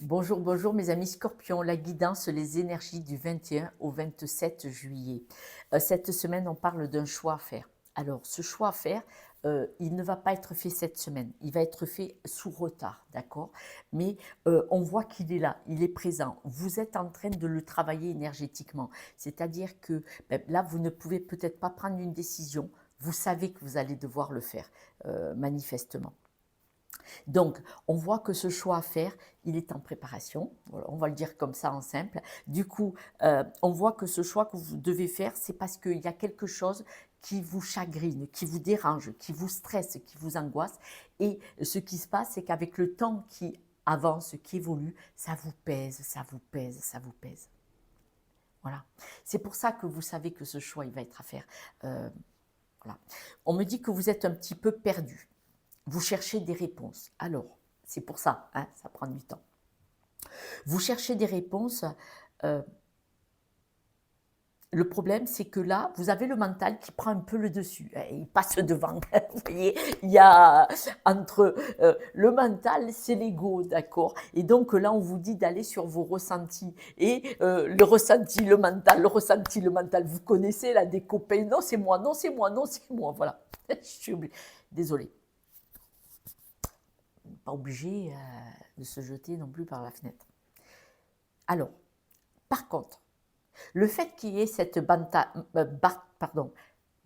Bonjour, bonjour mes amis scorpions, la guidance, les énergies du 21 au 27 juillet. Cette semaine, on parle d'un choix à faire. Alors, ce choix à faire, il ne va pas être fait cette semaine, il va être fait sous retard, d'accord. Mais on voit qu'il est là, il est présent. Vous êtes en train de le travailler énergétiquement. C'est-à-dire que là, vous ne pouvez peut-être pas prendre une décision, vous savez que vous allez devoir le faire, manifestement. Donc, on voit que ce choix à faire, il est en préparation. Voilà, on va le dire comme ça en simple. Du coup, on voit que ce choix que vous devez faire, c'est parce qu'il y a quelque chose qui vous chagrine, qui vous dérange, qui vous stresse, qui vous angoisse. Et ce qui se passe, c'est qu'avec le temps qui avance, qui évolue, ça vous pèse, ça vous pèse, ça vous pèse. Voilà. C'est pour ça que vous savez que ce choix, il va être à faire. Euh, voilà. On me dit que vous êtes un petit peu perdu. Vous cherchez des réponses. Alors, c'est pour ça, hein, ça prend du temps. Vous cherchez des réponses. euh, le problème, c'est que là, vous avez le mental qui prend un peu le dessus. Il passe devant. Vous voyez, il y a entre le mental, c'est l'ego, d'accord. Et donc là, on vous dit d'aller sur vos ressentis. Et le ressenti, le mental, le ressenti, le mental. Vous connaissez là des copains. Non, c'est moi, non, c'est moi, non, c'est moi. Voilà. Je suis désolée. Pas obligé de se jeter non plus par la fenêtre. Alors, par contre, le fait qu'il y ait cette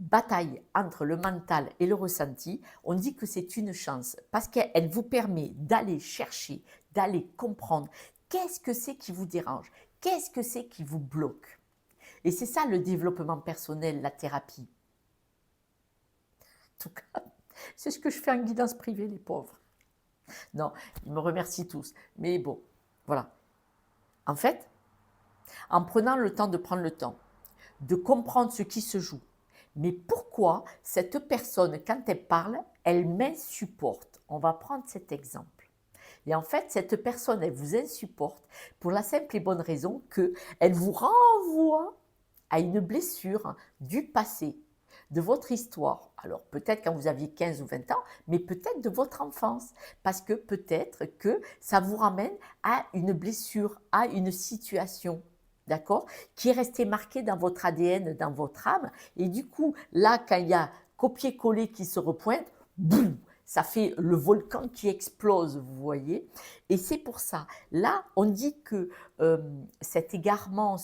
bataille entre le mental et le ressenti, on dit que c'est une chance parce qu'elle vous permet d'aller chercher, d'aller comprendre qu'est-ce que c'est qui vous dérange, qu'est-ce que c'est qui vous bloque. Et c'est ça le développement personnel, la thérapie. En tout cas, c'est ce que je fais en guidance privée, les pauvres. Non, ils me remercient tous. Mais bon, voilà. En fait, en prenant le temps de prendre le temps, de comprendre ce qui se joue. Mais pourquoi cette personne, quand elle parle, elle m'insupporte? On va prendre cet exemple. Et en fait, cette personne, elle vous insupporte pour la simple et bonne raison qu'elle vous renvoie à une blessure du passé, de votre histoire. Alors peut-être quand vous aviez 15 ou 20 ans, mais peut-être de votre enfance. Parce que peut-être que ça vous ramène à une blessure, à une situation, d'accord, qui est restée marquée dans votre ADN, dans votre âme. Et du coup, là, quand il y a copier-coller qui se repointe, boum, ça fait le volcan qui explose, vous voyez. Et c'est pour ça. Là, on dit que cet égarement,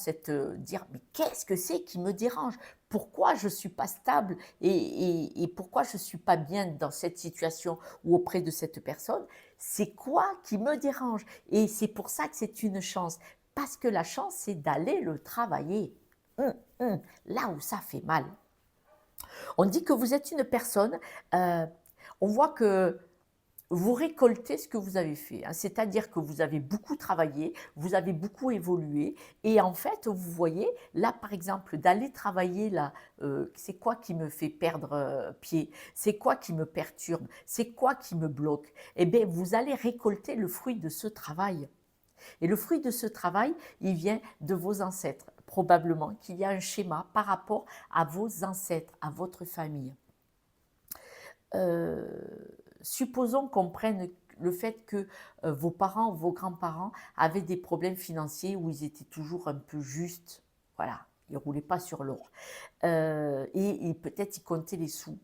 dire mais qu'est-ce que c'est qui me dérange? Pourquoi je ne suis pas stable et pourquoi je ne suis pas bien dans cette situation ou auprès de cette personne? C'est quoi qui me dérange? Et c'est pour ça que c'est une chance. Parce que la chance, c'est d'aller le travailler. Là où ça fait mal. On dit que vous êtes une personne, euh, on voit que vous récoltez ce que vous avez fait, hein. C'est-à-dire que vous avez beaucoup travaillé, vous avez beaucoup évolué, et en fait, vous voyez, là, par exemple, d'aller travailler, là, c'est quoi qui me fait perdre pied? C'est quoi qui me perturbe? C'est quoi qui me bloque? Eh bien, vous allez récolter le fruit de ce travail. Et le fruit de ce travail, il vient de vos ancêtres. Probablement qu'il y a un schéma par rapport à vos ancêtres, à votre famille. Euh, Supposons qu'on prenne le fait que vos parents ou vos grands-parents avaient des problèmes financiers où ils étaient toujours un peu justes. Voilà, ils ne roulaient pas sur l'or. Et peut-être ils comptaient les sous.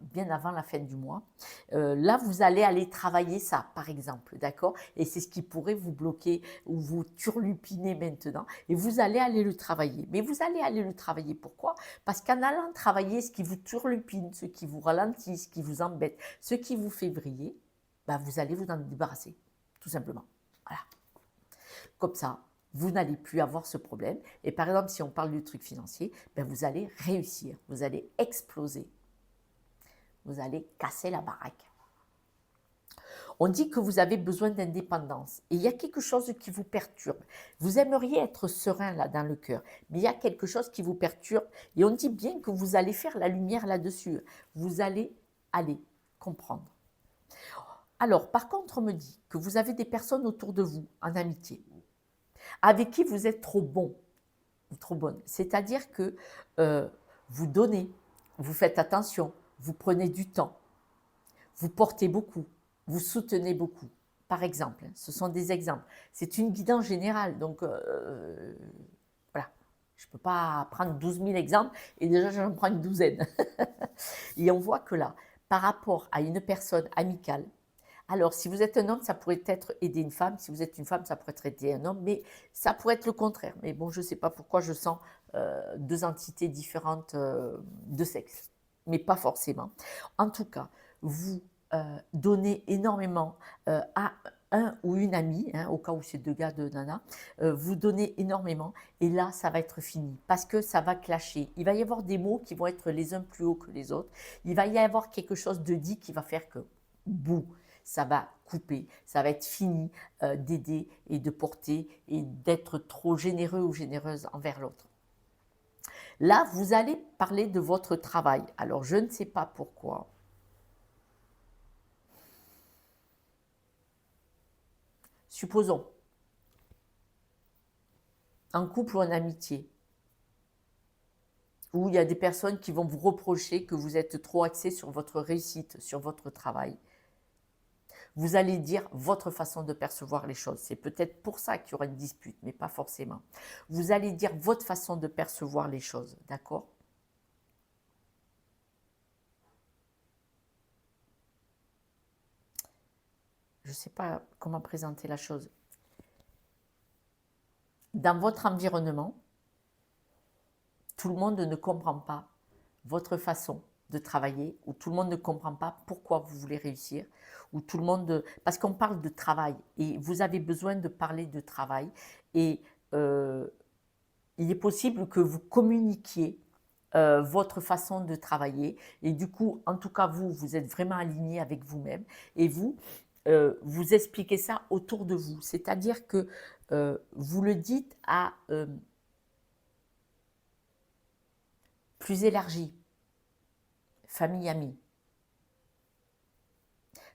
Bien avant la fin du mois. Là, vous allez aller travailler ça, par exemple, d'accord? Et c'est ce qui pourrait vous bloquer ou vous turlupiner maintenant. Et vous allez aller le travailler. Mais vous allez aller le travailler. Pourquoi? Parce qu'en allant travailler ce qui vous turlupine, ce qui vous ralentit, ce qui vous embête, ce qui vous fait vriller, ben vous allez vous en débarrasser, tout simplement. Voilà. Comme ça, vous n'allez plus avoir ce problème. Et par exemple, si on parle du truc financier, ben vous allez réussir, vous allez exploser, vous allez casser la baraque. On dit que vous avez besoin d'indépendance et il y a quelque chose qui vous perturbe. Vous aimeriez être serein là dans le cœur, mais il y a quelque chose qui vous perturbe et on dit bien que vous allez faire la lumière là-dessus. Vous allez aller comprendre. Alors, par contre, on me dit que vous avez des personnes autour de vous en amitié avec qui vous êtes trop bon ou trop bonne. C'est-à-dire que vous donnez, vous faites attention, vous prenez du temps, vous portez beaucoup, vous soutenez beaucoup. par exemple. Ce sont des exemples. C'est une guidance générale, donc voilà. Je ne peux pas prendre 12 000 exemples et déjà j'en prends une douzaine. Et on voit que là, par rapport à une personne amicale, alors si vous êtes un homme, ça pourrait être aider une femme. Si vous êtes une femme, ça pourrait être aider un homme, mais ça pourrait être le contraire. Mais bon, je ne sais pas pourquoi je sens deux entités différentes de sexe, mais pas forcément. En tout cas, vous donnez énormément à un ou une amie, hein, au cas où c'est deux gars, deux nanas, vous donnez énormément et là, ça va être fini parce que ça va clasher. Il va y avoir des mots qui vont être les uns plus hauts que les autres. Il va y avoir quelque chose de dit qui va faire que, bouh, ça va couper, ça va être fini d'aider et de porter et d'être trop généreux ou généreuse envers l'autre. Là, vous allez parler de votre travail. Alors, je ne sais pas pourquoi. Supposons, en couple ou en amitié, où il y a des personnes qui vont vous reprocher que vous êtes trop axé sur votre réussite, sur votre travail. Vous allez dire votre façon de percevoir les choses. C'est peut-être pour ça qu'il y aura une dispute, mais pas forcément. Vous allez dire votre façon de percevoir les choses, d'accord ? Je ne sais pas comment présenter la chose. Dans votre environnement, tout le monde ne comprend pas votre façon de travailler, ou tout le monde ne comprend pas pourquoi vous voulez réussir, ou tout le monde... Parce qu'on parle de travail, et vous avez besoin de parler de travail, et il est possible que vous communiquiez votre façon de travailler, et du coup, en tout cas, vous êtes vraiment aligné avec vous-même, et vous expliquez ça autour de vous, c'est-à-dire que vous le dites à plus élargi, famille, amis.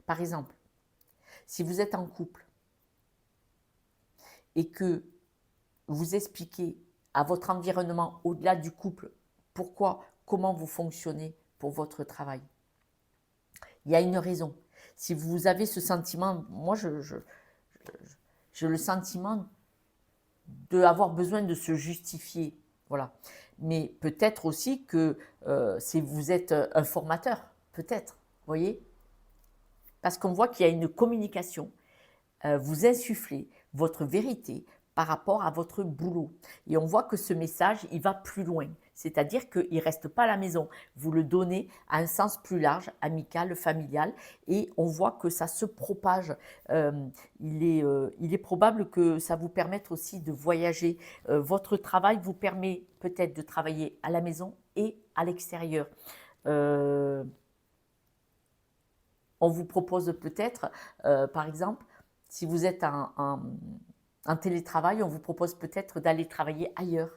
Par exemple, si vous êtes en couple et que vous expliquez à votre environnement au-delà du couple pourquoi, comment vous fonctionnez pour votre travail, il y a une raison. Si vous avez ce sentiment, moi j'ai le sentiment d'avoir besoin de se justifier, voilà. Mais peut-être aussi que si vous êtes un formateur, peut-être, vous voyez, parce qu'on voit qu'il y a une communication. Vous insufflez votre vérité par rapport à votre boulot. Et on voit que ce message, il va plus loin. C'est-à-dire qu'il ne reste pas à la maison. Vous le donnez à un sens plus large, amical, familial, et on voit que ça se propage. Il est probable que ça vous permette aussi de voyager. Votre travail vous permet peut-être de travailler à la maison et à l'extérieur. On vous propose peut-être, par exemple, si vous êtes en télétravail, on vous propose peut-être d'aller travailler ailleurs,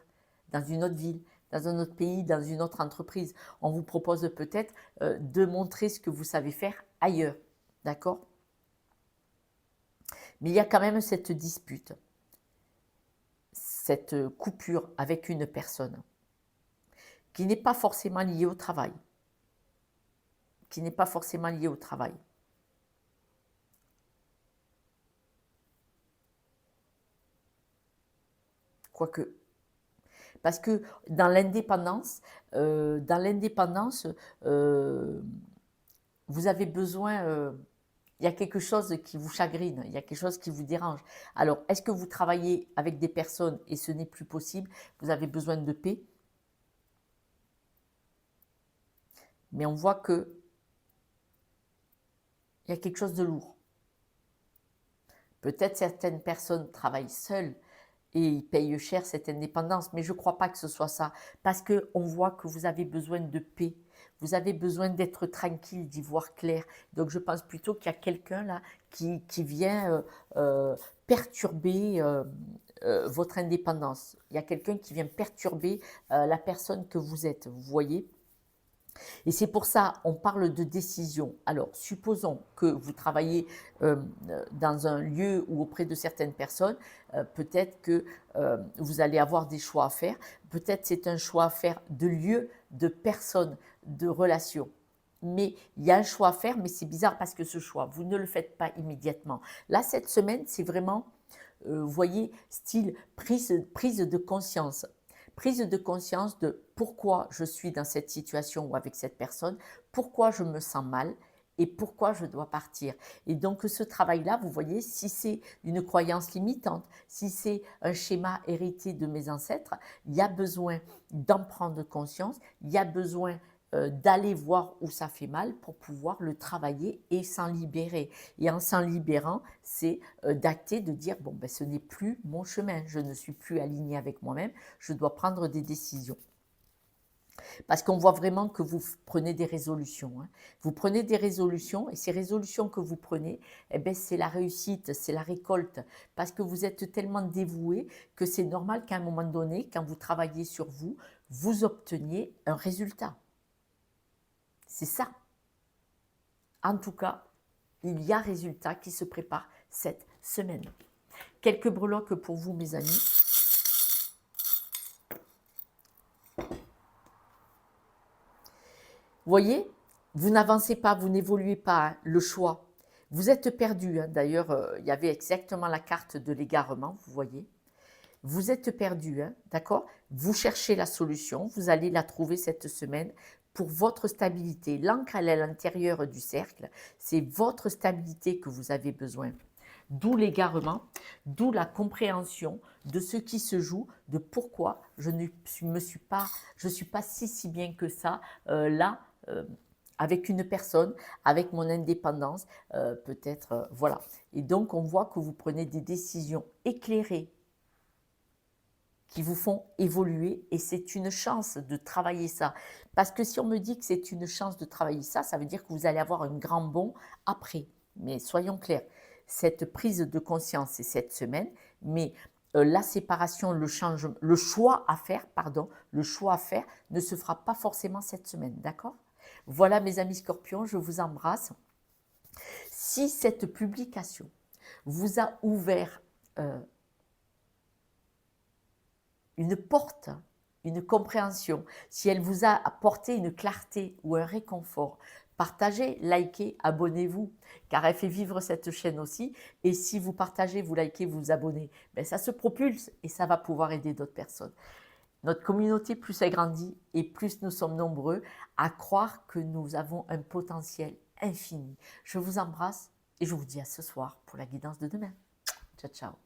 dans une autre ville, dans un autre pays, dans une autre entreprise. On vous propose peut-être de montrer ce que vous savez faire ailleurs. D'accord ? Mais il y a quand même cette dispute, cette coupure avec une personne qui n'est pas forcément liée au travail. Qui n'est pas forcément liée au travail. Quoique. Parce que dans l'indépendance, vous avez besoin, il y a quelque chose qui vous chagrine, il y a quelque chose qui vous dérange. Alors, est-ce que vous travaillez avec des personnes et ce n'est plus possible? Vous avez besoin de paix. Mais on voit que il y a quelque chose de lourd. Peut-être certaines personnes travaillent seules et ils payent cher cette indépendance, mais je ne crois pas que ce soit ça, parce qu'on voit que vous avez besoin de paix, vous avez besoin d'être tranquille, d'y voir clair. Donc je pense plutôt qu'il y a quelqu'un là qui vient perturber votre indépendance. Il y a quelqu'un qui vient perturber la personne que vous êtes, vous voyez. Et c'est pour ça, on parle de décision. Alors, supposons que vous travaillez dans un lieu ou auprès de certaines personnes, peut-être que vous allez avoir des choix à faire. Peut-être c'est un choix à faire de lieu, de personne, de relation. mais il y a un choix à faire, mais c'est bizarre parce que ce choix, vous ne le faites pas immédiatement. Là, cette semaine, c'est vraiment, vous voyez, style prise de conscience. Prise de conscience de pourquoi je suis dans cette situation ou avec cette personne, pourquoi je me sens mal et pourquoi je dois partir. Et donc ce travail-là, vous voyez, si c'est une croyance limitante, si c'est un schéma hérité de mes ancêtres, il y a besoin d'en prendre conscience, il y a besoin d'aller voir où ça fait mal pour pouvoir le travailler et s'en libérer. Et en s'en libérant, c'est d'acter, de dire, bon, ben, ce n'est plus mon chemin, je ne suis plus aligné avec moi-même, je dois prendre des décisions. Parce qu'on voit vraiment que vous prenez des résolutions. Hein. Vous prenez des résolutions et ces résolutions que vous prenez, eh ben, c'est la réussite, c'est la récolte. Parce que vous êtes tellement dévoué que c'est normal qu'à un moment donné, quand vous travaillez sur vous, vous obteniez un résultat. C'est ça. En tout cas, il y a résultat qui se prépare cette semaine. Quelques breloques pour vous, mes amis. Vous voyez, vous n'avancez pas, vous n'évoluez pas, hein, le choix. Vous êtes perdu. Hein. D'ailleurs, il y avait exactement la carte de l'égarement, vous voyez. Vous êtes perdu, hein, d'accord? Vous cherchez la solution, vous allez la trouver cette semaine pour votre stabilité. L'encre, elle est à l'intérieur du cercle. C'est votre stabilité que vous avez besoin. D'où l'égarement, d'où la compréhension de ce qui se joue, de pourquoi je ne suis pas si bien que ça là avec une personne, avec mon indépendance, peut-être, voilà. Et donc on voit que vous prenez des décisions éclairées qui vous font évoluer et c'est une chance de travailler ça. Parce que si on me dit que c'est une chance de travailler ça, ça veut dire que vous allez avoir un grand bond après. Mais soyons clairs, cette prise de conscience, c'est cette semaine, mais la séparation, le choix à faire, ne se fera pas forcément cette semaine, d'accord? Voilà mes amis scorpions, je vous embrasse. Si cette publication vous a ouvert une porte, une compréhension, si elle vous a apporté une clarté ou un réconfort, partagez, likez, abonnez-vous, car elle fait vivre cette chaîne aussi. Et si vous partagez, vous likez, vous vous abonnez, ben ça se propulse et ça va pouvoir aider d'autres personnes. Notre communauté, plus elle grandit et plus nous sommes nombreux à croire que nous avons un potentiel infini. Je vous embrasse et je vous dis à ce soir pour la guidance de demain. Ciao, ciao.